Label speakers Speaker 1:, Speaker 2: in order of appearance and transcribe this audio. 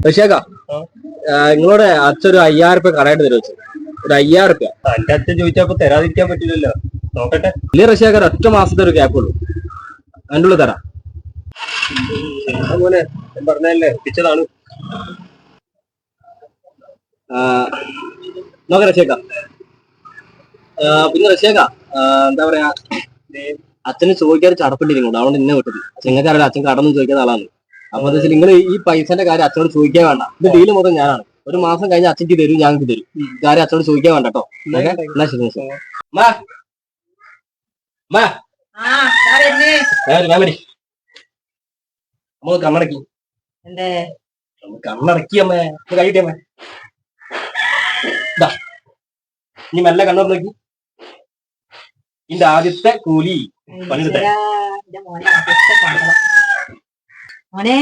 Speaker 1: റഷ്യാക്ക നിങ്ങളോട് അച്ഛൻ ഒരു 5000 രൂപ കടമായിട്ട് തരുമോ? ഒരു 5000 രൂപ.
Speaker 2: എന്റെ അച്ഛൻ ചോദിച്ചപ്പോ തരാതിരിക്കാൻ പറ്റില്ലല്ലോ, നോക്കട്ടെ.
Speaker 1: ഇല്ലേ റഷ്യാക്ക, ഒറ്റ മാസത്തെ ഒരു ഗ്യാപ്പ് ഉള്ളൂ, അതിൻ്റെ ഉള്ളിൽ തരാം.
Speaker 2: അതുപോലെ പറഞ്ഞല്ലേ എത്തിച്ചതാണ്.
Speaker 1: നോക്ക റഷ്യാക്ക. പിന്നെ റഷ്യാക്ക എന്താ പറയാ, അച്ഛന് ചോദിക്കാൻ ചടപ്പിട്ടിരിക്കുന്നു, അതുകൊണ്ട് എന്നെ വിട്ടത്. നിങ്ങൾക്ക് അറിയാം അച്ഛൻ കടന്നും ചോദിക്കുന്ന ആളാണ്. അപ്പൊ എന്താ വെച്ചാൽ നിങ്ങൾ ഈ പൈസന്റെ കാര്യം അച്ഛനോട് ചോദിക്കാൻ വേണ്ട. ഇത് ഡീല് മൊത്തം ഞാനാണ്. ഒരു മാസം കഴിഞ്ഞ് അച്ഛക്ക് തരും, ഞങ്ങൾക്ക് തരും. കാര്യം അച്ഛനോട് ചോദിക്കാൻ വേണ്ട കേട്ടോ. എന്നാ ശരി. നമ്മൾ കണ്ണടക്കി കണ്ണടക്കി അമ്മേ, കഴിയിട്ടേ അമ്മേ. ഇനി മെല്ലെ കണ്ണു നോക്കി. ഇതിന്റെ ആദ്യത്തെ കൂലി പണിയെടുത്തേ
Speaker 3: മോനെ